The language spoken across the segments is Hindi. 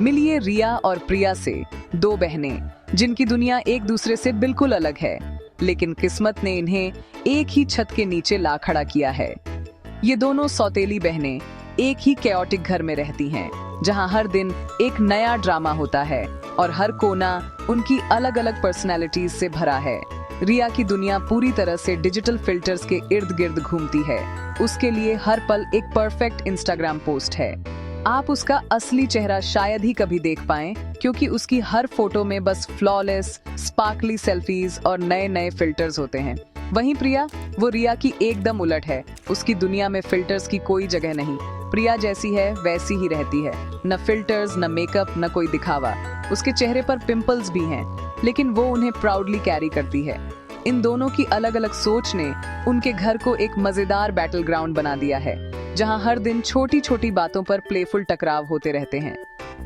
मिलिए रिया और प्रिया से, दो बहनें जिनकी दुनिया एक दूसरे से बिल्कुल अलग है, लेकिन किस्मत ने इन्हें एक ही छत के नीचे ला खड़ा किया है। ये दोनों सौतेली बहनें एक ही कैओटिक घर में रहती हैं, जहां हर दिन एक नया ड्रामा होता है और हर कोना उनकी अलग अलग पर्सनैलिटीज से भरा है। रिया की दुनिया पूरी तरह से डिजिटल फिल्टर्स के इर्द गिर्द घूमती है। उसके लिए हर पल एक परफेक्ट इंस्टाग्राम पोस्ट है। आप उसका असली चेहरा शायद ही कभी देख पाएं, क्योंकि उसकी हर फोटो में बस फ्लॉलेस, स्पार्कली सेल्फीज और नए नए फिल्टर्स होते हैं। वहीं प्रिया, वो रिया की एकदम उलट है। उसकी दुनिया में फिल्टर्स की कोई जगह नहीं। प्रिया जैसी है वैसी ही रहती है, न फिल्टर्स, न मेकअप, न कोई दिखावा। उसके चेहरे पर पिंपल्स भी हैं, लेकिन वो उन्हें प्राउडली कैरी करती है। इन दोनों की अलग अलग सोच ने उनके घर को एक मजेदार बैटल ग्राउंड बना दिया है, जहां हर दिन छोटी छोटी बातों पर प्लेफुल टकराव होते रहते हैं।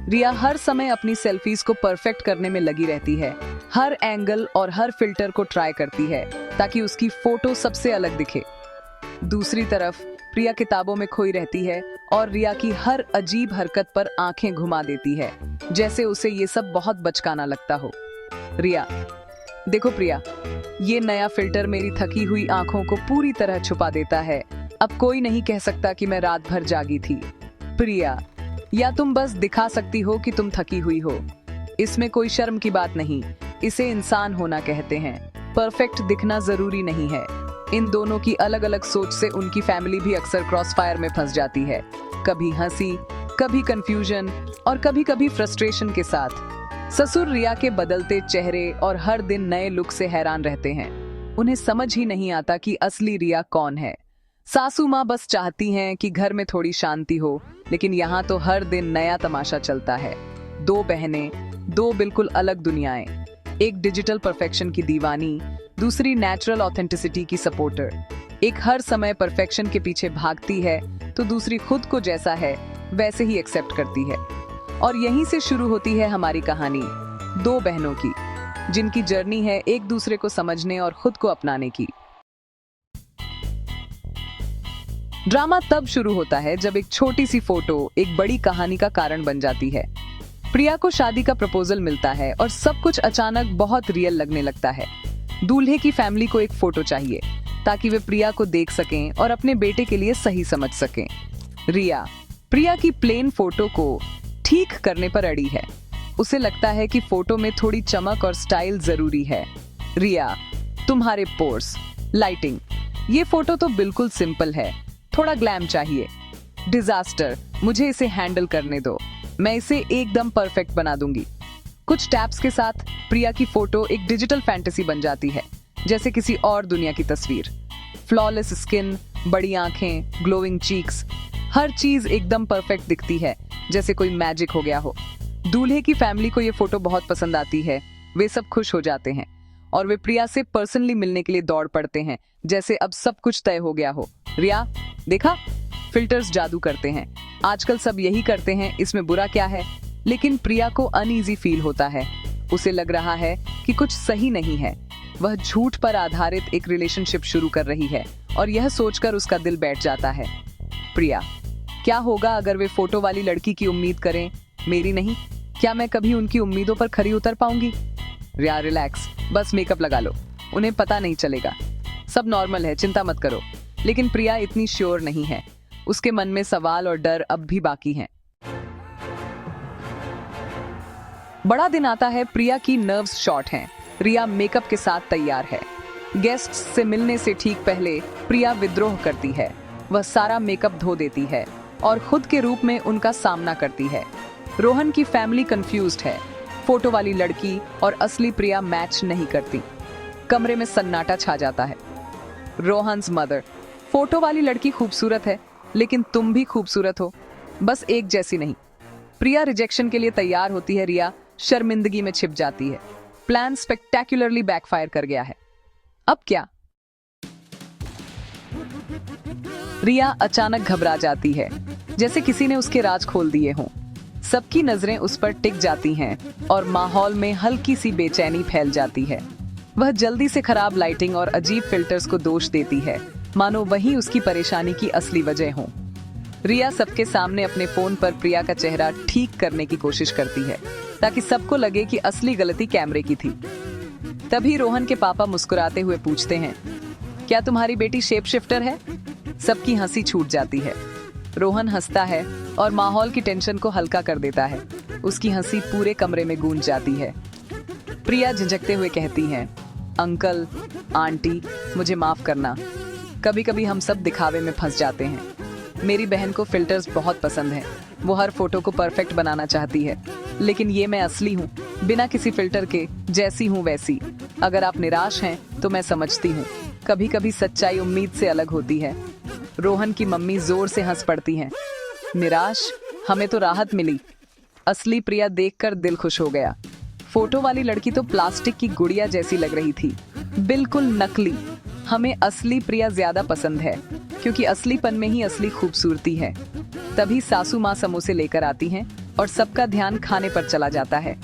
रिया हर समय अपनी सेल्फीज को परफेक्ट करने में लगी रहती है। हर एंगल और हर फिल्टर को ट्राई करती है ताकि उसकी फोटो सबसे अलग दिखे। दूसरी तरफ प्रिया किताबों में खोई रहती है और रिया की हर अजीब हरकत पर आंखें घुमा देती है, जैसे उसे ये सब बहुत बचकाना लगता हो। रिया, देखो प्रिया, ये नया फिल्टर मेरी थकी हुई आंखों को पूरी तरह छुपा देता है। अब कोई नहीं कह सकता कि मैं रात भर जागी थी। प्रिया, या तुम बस दिखा सकती हो कि तुम थकी हुई हो। इसमें कोई शर्म की बात नहीं, इसे इंसान होना कहते हैं। परफेक्ट दिखना जरूरी नहीं है। इन दोनों की अलग अलग सोच से उनकी फैमिली भी अक्सर क्रॉस फायर में फंस जाती है, कभी हंसी, कभी कंफ्यूजन और कभी कभी फ्रस्ट्रेशन के साथ। ससुर रिया के बदलते चेहरे और हर दिन नए लुक से हैरान रहते हैं। उन्हें समझ ही नहीं आता कि असली रिया कौन है। सासू माँ बस चाहती हैं कि घर में थोड़ी शांति हो, लेकिन यहाँ तो हर दिन नया तमाशा चलता है। दो बहनें, दो बिल्कुल अलग दुनियाएं, एक डिजिटल परफेक्शन की दीवानी, दूसरी नेचुरल ऑथेंटिसिटी की सपोर्टर। एक हर समय परफेक्शन के पीछे भागती है, तो दूसरी खुद को जैसा है वैसे ही एक्सेप्ट करती है। और यहीं से शुरू होती है हमारी कहानी, दो बहनों की, जिनकी जर्नी है एक दूसरे को समझने और खुद को अपनाने की। ड्रामा तब शुरू होता है जब एक छोटी सी फोटो एक बड़ी कहानी का कारण बन जाती है। प्रिया को शादी का प्रपोजल मिलता है और सब कुछ अचानक बहुत रियल लगने लगता है। दूल्हे की फैमिली को एक फोटो चाहिए ताकि वे प्रिया को देख सकें और अपने बेटे के लिए सही समझ सकें। रिया प्रिया की प्लेन फोटो को ठीक करने पर अड़ी है। उसे लगता है कि फोटो में थोड़ी चमक और स्टाइल जरूरी है। रिया, तुम्हारे पोर्स, लाइटिंग, ये फोटो तो बिल्कुल सिंपल है, थोड़ा ग्लैम चाहिए। डिजास्टर, मुझे इसे हैंडल करने दो, मैं इसे एकदम परफेक्ट बना दूंगी। कुछ टैप्स के साथ प्रिया की फोटो एक डिजिटल फैंटेसी बन जाती है, जैसे किसी और दुनिया की तस्वीर। फ्लॉलेस स्किन, बड़ी आंखें, ग्लोइंग चीक्स, हर चीज एकदम परफेक्ट दिखती है, जैसे कोई मैजिक हो गया हो। दूल्हे की फैमिली को ये फोटो बहुत पसंद आती है। वे सब खुश हो जाते हैं और वे प्रिया से पर्सनली मिलने के लिए दौड़ पड़ते हैं, जैसे अब सब कुछ तय हो गया हो। रिया, देखा, फिल्टर्स जादू करते हैं, आजकल सब यही करते हैं, इसमें बुरा क्या है। लेकिन प्रिया को अनईजी फील होता है। उसे लग रहा है कि कुछ सही नहीं है। वह झूठ पर आधारित एक रिलेशनशिप शुरू कर रही है और यह सोचकर उसका दिल बैठ जाता है। प्रिया, क्या होगा अगर वे फोटो वाली लड़की की उम्मीद करें, मेरी नहीं? क्या मैं कभी उनकी उम्मीदों पर खरी उतर पाऊंगी? रिया, रिलैक्स, बस मेकअप लगा लो, उन्हें पता नहीं चलेगा, सब नॉर्मल है, चिंता मत करो। लेकिन प्रिया इतनी श्योर नहीं है। उसके मन में सवाल और डर अब भी बाकी हैं। बड़ा दिन आता है। प्रिया की नर्व्स शॉर्ट हैं। रिया मेकअप के साथ तैयार है। गेस्ट्स से मिलने से ठीक पहले प्रिया विद्रोह करती है। वह सारा मेकअप धो देती है और खुद के रूप में उनका सामना करती है। रोहन की फैमिली कंफ्यूज्ड है। फोटो वाली लड़की और असली प्रिया मैच नहीं करती। कमरे में सन्नाटा छा जाता है। रोहन्स मदर, फोटो वाली लड़की खूबसूरत है, लेकिन तुम भी खूबसूरत हो, बस एक जैसी नहीं। प्रिया रिजेक्शन के लिए तैयार होती है। रिया शर्मिंदगी में छिप जाती है। प्लान स्पेक्टेक्युलरली बैकफायर कर गया है। अब क्या? रिया अचानक घबरा जाती है, जैसे किसी ने उसके राज खोल दिए हों। सबकी नजरें उस पर टिक जाती हैं और माहौल में हल्की सी बेचैनी फैल जाती है। वह जल्दी से खराब लाइटिंग और अजीब फिल्टर्स को दोष देती है, मानो वही उसकी परेशानी की असली वजह हो। रिया सबके सामने अपने फोन पर प्रिया का चेहरा ठीक करने की कोशिश करती है ताकि सबको लगे कि असली गलती कैमरे की थी। तभी रोहन के पापा मुस्कुराते हुए पूछते हैं, क्या तुम्हारी बेटी शेप शिफ्टर है? सबकी हंसी छूट जाती है। रोहन हंसता है और माहौल की टेंशन को हल्का कर देता है। उसकी हंसी पूरे कमरे में गूंज जाती है। प्रिया झिझकते हुए कहती है, अंकल, आंटी, मुझे माफ करना। कभी कभी हम सब दिखावे में फंस जाते हैं। मेरी बहन को फिल्टर्स बहुत पसंद हैं। वो हर फोटो को परफेक्ट बनाना चाहती है, लेकिन ये मैं असली हूँ, बिना किसी फिल्टर के, जैसी हूँ वैसी। अगर आप निराश हैं तो मैं समझती हूँ। कभी कभी सच्चाई उम्मीद से अलग होती है। रोहन की मम्मी जोर से हंस पड़ती हैं। निराश? हमें तो राहत मिली। असली प्रिया देखकर दिल खुश हो गया। फोटो वाली लड़की तो प्लास्टिक की गुड़िया जैसी लग रही थी, बिल्कुल नकली। हमें असली प्रिया ज्यादा पसंद है, क्योंकि असलीपन में ही असली खूबसूरती है। तभी सासू माँ समोसे लेकर आती हैं और सबका ध्यान खाने पर चला जाता है।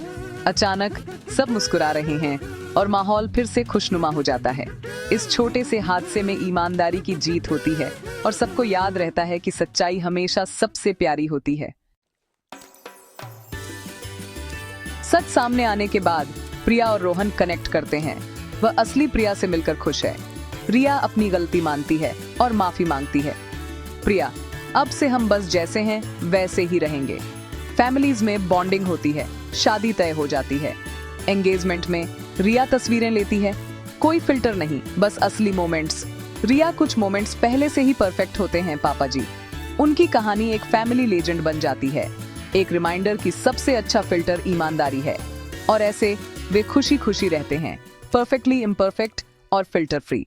अचानक सब मुस्कुरा रहे हैं और माहौल फिर से खुशनुमा हो जाता है। इस छोटे से हादसे में ईमानदारी की जीत होती है और सबको याद रहता है कि सच्चाई हमेशा सबसे प्यारी होती है। सच सामने आने के बाद प्रिया और रोहन कनेक्ट करते हैं। वह असली प्रिया से मिलकर खुश है। रिया अपनी गलती मानती है और माफी मांगती है। प्रिया, अब से हम बस जैसे हैं वैसे ही रहेंगे। फैमिलीज में बॉन्डिंग होती है, शादी तय हो जाती है। एंगेजमेंट में रिया तस्वीरें लेती है, कोई फिल्टर नहीं, बस असली मोमेंट्स। रिया कुछ मोमेंट्स पहले से ही परफेक्ट होते हैं पापा जी। उनकी कहानी एक फैमिली लेजेंड बन जाती है, एक रिमाइंडर कि सबसे अच्छा फिल्टर ईमानदारी है। और ऐसे वे खुशी खुशी रहते हैं, परफेक्टली इम्परफेक्ट और फिल्टर फ्री।